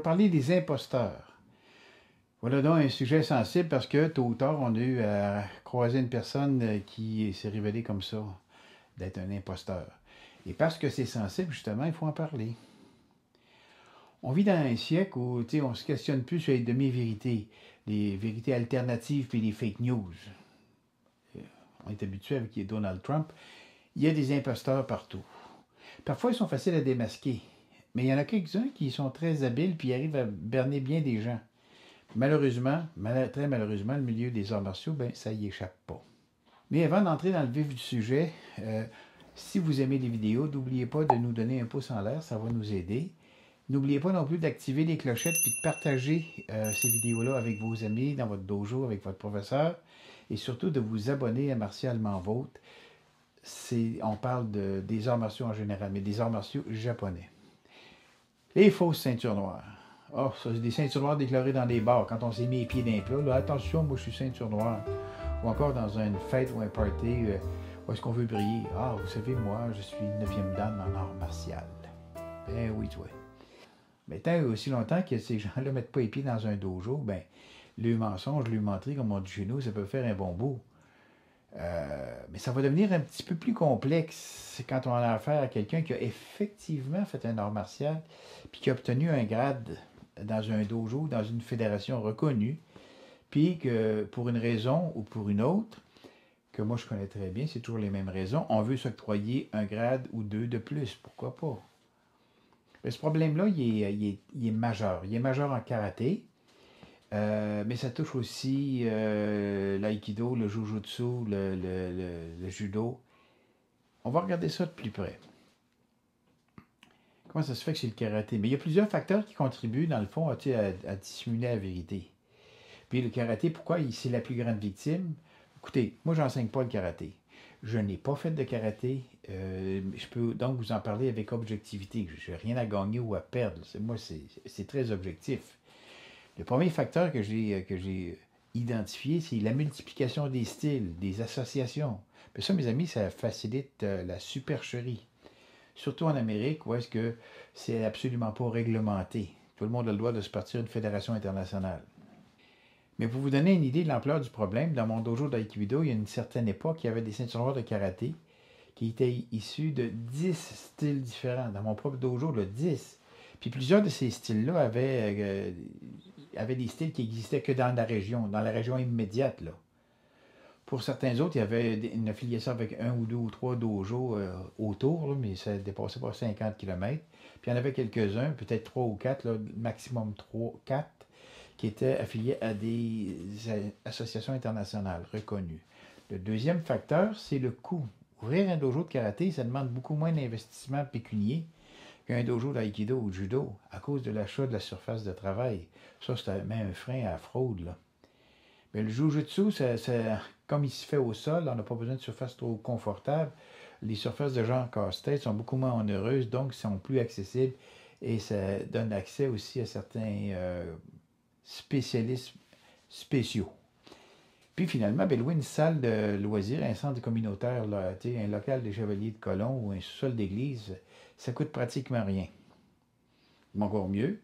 parler des imposteurs. Voilà donc un sujet sensible parce que tôt ou tard, on a eu à croiser une personne qui s'est révélée comme ça, d'être un imposteur. Et parce que c'est sensible, justement, il faut en parler. On vit dans un siècle où on ne se questionne plus sur les demi-vérités, les vérités alternatives et les fake news. On est habitué avec Donald Trump. Il y a des imposteurs partout. Parfois, ils sont faciles à démasquer. Mais il y en a quelques-uns qui sont très habiles puis arrivent à berner bien des gens. Malheureusement, très malheureusement, le milieu des arts martiaux, ben, ça y échappe pas. Mais avant d'entrer dans le vif du sujet, si vous aimez les vidéos, n'oubliez pas de nous donner un pouce en l'air, ça va nous aider. N'oubliez pas non plus d'activer les clochettes et de partager ces vidéos-là avec vos amis, dans votre dojo, avec votre professeur. Et surtout de vous abonner à Martialement Vôtre. On parle des arts martiaux en général, mais des arts martiaux japonais. Les fausses ceintures noires. Oh, ça, c'est des ceintures noires déclarées dans des bars. Quand on s'est mis les pieds d'un plat, là, attention, moi je suis ceinture noire. Ou encore dans une fête ou un party, où est-ce qu'on veut briller? Ah, vous savez, moi, je suis 9e dan en art martial. Ben oui, toi. Mais tant et aussi longtemps que ces gens-là ne mettent pas les pieds dans un dojo, ben, le mensonge, le menterie, comme on dit chez nous, ça peut faire un bon bout. Mais ça va devenir un petit peu plus complexe quand on a affaire à quelqu'un qui a effectivement fait un art martial puis qui a obtenu un grade dans un dojo, dans une fédération reconnue, puis que pour une raison ou pour une autre, que moi je connais très bien, c'est toujours les mêmes raisons, on veut s'octroyer un grade ou deux de plus, pourquoi pas? Mais ce problème-là, il est majeur. Il est majeur en karaté, mais ça touche aussi l'aïkido, le jujutsu, le judo. On va regarder ça de plus près. Comment ça se fait que c'est le karaté? Mais il y a plusieurs facteurs qui contribuent, dans le fond, à dissimuler la vérité. Puis le karaté, pourquoi c'est la plus grande victime? Écoutez, moi, j'enseigne pas le karaté. Je n'ai pas fait de karaté. Je peux donc vous en parler avec objectivité. Je n'ai rien à gagner ou à perdre. Moi, c'est très objectif. Le premier facteur que j'ai identifié, c'est la multiplication des styles, des associations. Puis ça, mes amis, ça facilite la supercherie. Surtout en Amérique, où est-ce que c'est absolument pas réglementé. Tout le monde a le droit de se partir une fédération internationale. Mais pour vous donner une idée de l'ampleur du problème, dans mon dojo d'aïkido, il y a une certaine époque, il y avait des ceintures noires de karaté qui étaient issus de 10 styles différents. Dans mon propre dojo, le 10. Puis plusieurs de ces styles-là avaient des styles qui n'existaient que dans la région immédiate, là. Pour certains autres, il y avait une affiliation avec un ou deux ou trois dojos autour, là, mais ça ne dépassait pas 50 km. Puis il y en avait quelques-uns, peut-être 3 ou 4, là, maximum 3, 4, qui étaient affiliés à des associations internationales reconnues. Le deuxième facteur, c'est le coût. Ouvrir un dojo de karaté, ça demande beaucoup moins d'investissement pécunier qu'un dojo d'aïkido ou de judo, à cause de l'achat de la surface de travail. Ça, c'est même un frein à la fraude, là. Mais le jujutsu, comme il se fait au sol, on n'a pas besoin de surface trop confortable. Les surfaces de genre casse-tête sont beaucoup moins onéreuses, donc sont plus accessibles et ça donne accès aussi à certains spécialistes spéciaux. Puis finalement, ben, louer une salle de loisirs, un centre communautaire, là, un local des Chevaliers de Colomb ou un sous-sol d'église, ça coûte pratiquement rien. Mais encore mieux,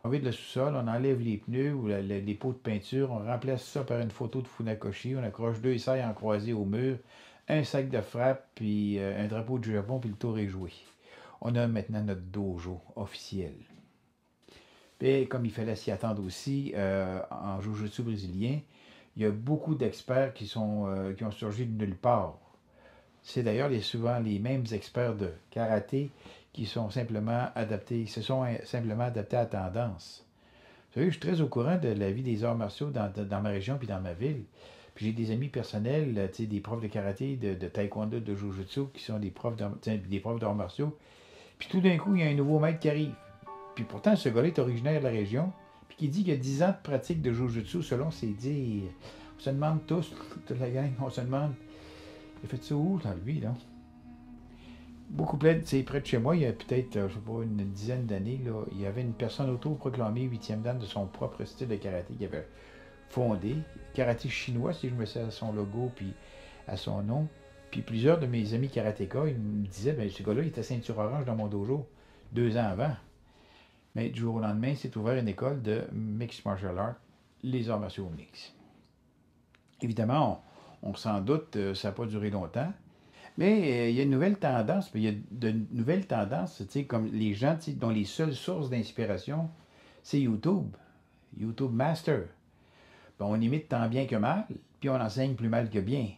on vide le sous-sol, on enlève les pneus ou les pots de peinture, on remplace ça par une photo de Funakoshi, on accroche 2 sailles en croisée au mur, un sac de frappe, puis un drapeau du Japon, puis le tour est joué. On a maintenant notre dojo officiel. Et comme il fallait s'y attendre aussi, en Jiu-Jitsu brésilien, il y a beaucoup d'experts qui ont surgi de nulle part. C'est d'ailleurs souvent les mêmes experts de karaté qui sont simplement adaptés, se sont simplement adaptés à la tendance. Vous savez, je suis très au courant de la vie des arts martiaux dans ma région puis dans ma ville. Puis j'ai des amis personnels, des profs de karaté, de taekwondo, de jujutsu, qui sont des profs d'arts martiaux. Puis tout d'un coup, il y a un nouveau maître qui arrive. Puis pourtant, ce gars-là est originaire de la région, puis qui dit qu'il y a 10 ans de pratique de jujutsu, selon ses dires. On se demande tous, toute la gang, on se demande, il a fait ça où, dans lui, là? Beaucoup près de chez moi, il y a peut-être, je sais pas, une dizaine d'années, là, il y avait une personne autoproclamée 8e dan de son propre style de karaté qui avait fondé. Karaté chinois, si je me sers à son logo puis à son nom. Puis plusieurs de mes amis karatékas, ils me disaient, ben ce gars-là, il était ceinture orange dans mon dojo 2 ans avant. Mais du jour au lendemain, c'est ouvert une école de Mixed Martial Arts, les arts martiaux mix. Évidemment, on s'en doute, ça n'a pas duré longtemps. Mais il y a une nouvelle tendance, il y a de nouvelles tendances, tu sais, comme les gens dont les seules sources d'inspiration, c'est YouTube. YouTube Master. Bon, on imite tant bien que mal, puis on enseigne plus mal que bien.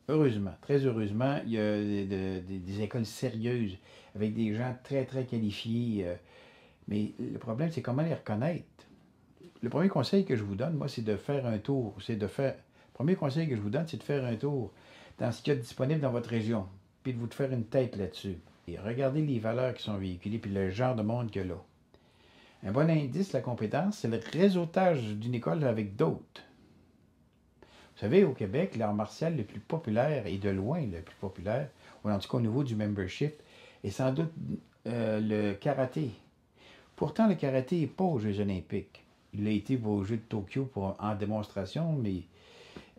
Heureusement, très heureusement, il y a des écoles sérieuses avec des gens très, très qualifiés. Mais le problème, c'est comment les reconnaître. Le premier conseil que je vous donne, moi, c'est de faire un tour. Le premier conseil que je vous donne, c'est de faire un tour dans ce qu'il y a disponible dans votre région, puis de vous faire une tête là-dessus. Et regardez les valeurs qui sont véhiculées, puis le genre de monde qu'il y a là. Un bon indice de la compétence, c'est le réseautage d'une école avec d'autres. Vous savez, au Québec, l'art martial le plus populaire, et de loin le plus populaire, ou en tout cas au niveau du membership, est sans doute le karaté. Pourtant, le karaté n'est pas aux Jeux olympiques. Il a été aux Jeux de Tokyo en démonstration, mais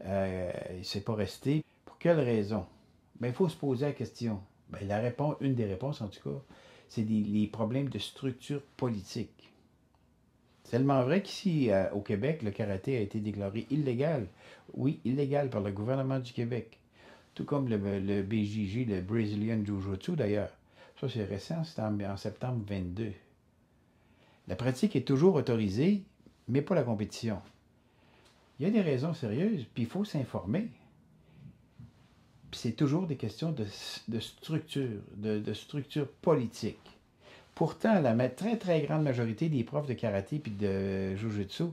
il ne s'est pas resté. Pour quelle raison? Ben, il faut se poser la question. Ben, une des réponses, en tout cas, c'est les problèmes de structure politique. C'est tellement vrai qu'ici, au Québec, le karaté a été déclaré illégal. Oui, illégal par le gouvernement du Québec. Tout comme le BJJ, le Brazilian Jiu-Jitsu d'ailleurs. Ça, c'est récent, c'était en septembre 22. La pratique est toujours autorisée, mais pas la compétition. Il y a des raisons sérieuses, puis il faut s'informer. Puis c'est toujours des questions de structure, de structure politique. Pourtant, la très très grande majorité des profs de karaté puis de jujutsu,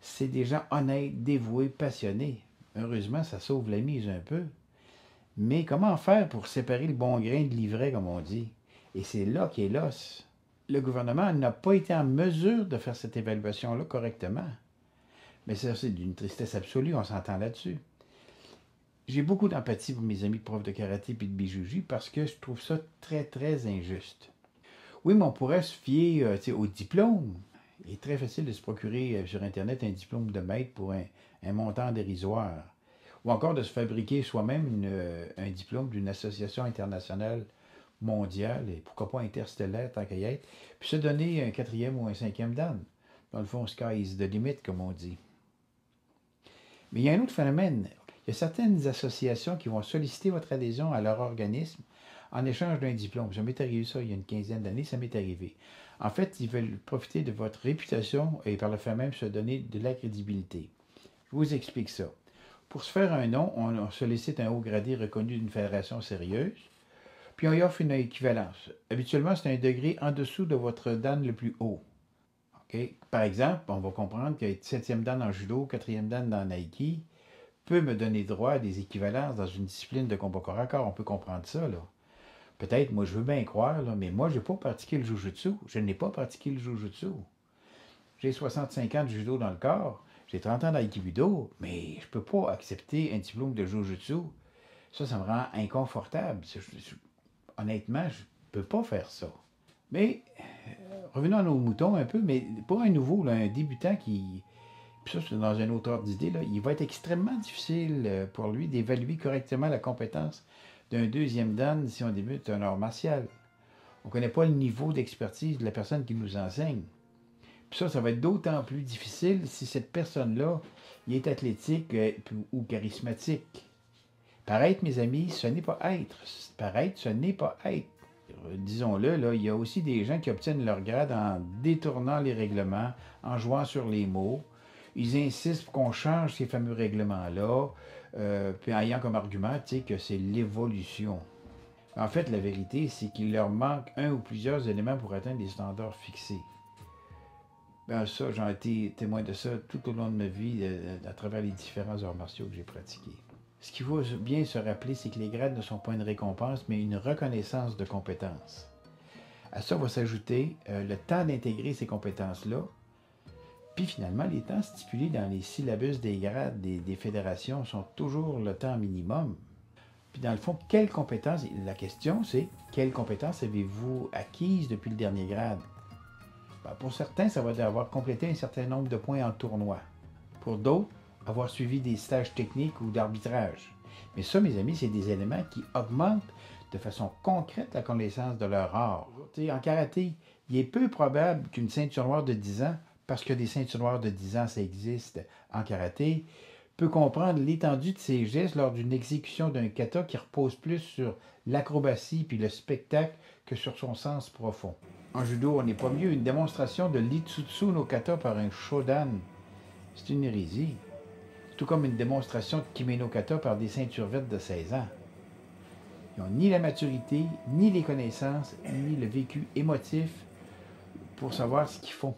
c'est des gens honnêtes, dévoués, passionnés. Heureusement, ça sauve la mise un peu. Mais comment faire pour séparer le bon grain de l'ivraie, comme on dit? Et c'est là qu'est l'os. Le gouvernement n'a pas été en mesure de faire cette évaluation-là correctement. Mais ça, c'est d'une tristesse absolue, on s'entend là-dessus. J'ai beaucoup d'empathie pour mes amis profs de karaté et de bijuji parce que je trouve ça très, très injuste. Oui, mais on pourrait se fier au diplôme. Il est très facile de se procurer sur Internet un diplôme de maître pour un montant dérisoire. Ou encore de se fabriquer soi-même un diplôme d'une association internationale mondiale, et pourquoi pas interstellaire tant qu'à y être, puis se donner un quatrième ou un cinquième dan. Dans le fond, sky is the limit, comme on dit. Mais il y a un autre phénomène. Il y a certaines associations qui vont solliciter votre adhésion à leur organisme en échange d'un diplôme. Ça m'est arrivé ça il y a une quinzaine d'années, ça m'est arrivé. En fait, ils veulent profiter de votre réputation et par le fait même se donner de la crédibilité. Je vous explique ça. Pour se faire un nom, on sollicite un haut gradé reconnu d'une fédération sérieuse, puis on y offre une équivalence. Habituellement, c'est un degré en dessous de votre dan le plus haut. Okay? Par exemple, on va comprendre qu'être 7e dan en judo, 4e dan dans Nike peut me donner droit à des équivalences dans une discipline de combat corps à corps. On peut comprendre ça, là. Peut-être, moi, je veux bien croire, là, mais moi, je n'ai pas pratiqué le jujutsu. Je n'ai pas pratiqué le jujutsu. J'ai 65 ans de judo dans le corps, j'ai 30 ans d'aïkido, mais je ne peux pas accepter un diplôme de jujutsu. Ça me rend inconfortable. Honnêtement, je ne peux pas faire ça. Mais, revenons à nos moutons un peu, mais pour un nouveau, là, un débutant qui... Puis ça, c'est dans un autre ordre d'idée, là, il va être extrêmement difficile pour lui d'évaluer correctement la compétence d'un deuxième dan si on débute un art martial. On ne connaît pas le niveau d'expertise de la personne qui nous enseigne. Puis ça va être d'autant plus difficile si cette personne-là il est athlétique ou charismatique. Paraître, mes amis, ce n'est pas être. Paraître, ce n'est pas être. Disons-le, là, il y a aussi des gens qui obtiennent leur grade en détournant les règlements, en jouant sur les mots. Ils insistent pour qu'on change ces fameux règlements-là, puis en ayant comme argument que c'est l'évolution. En fait, la vérité, c'est qu'il leur manque un ou plusieurs éléments pour atteindre des standards fixés. Ben ça, j'en ai été témoin de ça tout au long de ma vie, à travers les différents arts martiaux que j'ai pratiqués. Ce qu'il faut bien se rappeler, c'est que les grades ne sont pas une récompense, mais une reconnaissance de compétences. À ça va s'ajouter le temps d'intégrer ces compétences-là, puis finalement, les temps stipulés dans les syllabus des grades des fédérations sont toujours le temps minimum. Puis dans le fond, quelles compétences, la question c'est, quelles compétences avez-vous acquises depuis le dernier grade? Ben, pour certains, ça va être d'avoir complété un certain nombre de points en tournoi. Pour d'autres, avoir suivi des stages techniques ou d'arbitrage. Mais ça, mes amis, c'est des éléments qui augmentent de façon concrète la connaissance de leur art. En karaté, Il est peu probable qu'une ceinture noire de 10 ans, parce que des ceintures noires de 10 ans, ça existe en karaté, peut comprendre l'étendue de ses gestes lors d'une exécution d'un kata qui repose plus sur l'acrobatie puis le spectacle que sur son sens profond. En judo, on n'est pas mieux. Une démonstration de l'Itsutsu no Kata par un Shodan, c'est une hérésie. Tout comme une démonstration de Kime no Kata par des ceintures vertes de 16 ans. Ils n'ont ni la maturité, ni les connaissances, ni le vécu émotif pour savoir ce qu'ils font.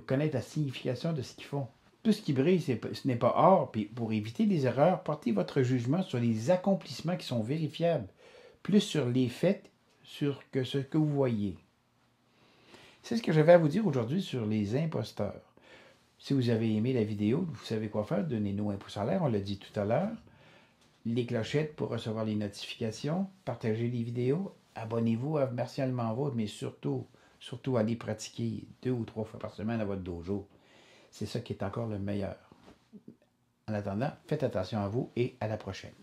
Connaître la signification de ce qu'ils font. Tout ce qui brille, ce n'est pas or. Puis pour éviter des erreurs, portez votre jugement sur les accomplissements qui sont vérifiables, plus sur les faits que ce que vous voyez. C'est ce que j'avais à vous dire aujourd'hui sur les imposteurs. Si vous avez aimé la vidéo, vous savez quoi faire, donnez-nous un pouce en l'air, on l'a dit tout à l'heure. Les clochettes pour recevoir les notifications, partagez les vidéos, abonnez-vous à Martialement Vôtre, mais surtout allez pratiquer 2 ou 3 fois par semaine à votre dojo. C'est ça qui est encore le meilleur. En attendant, faites attention à vous et à la prochaine.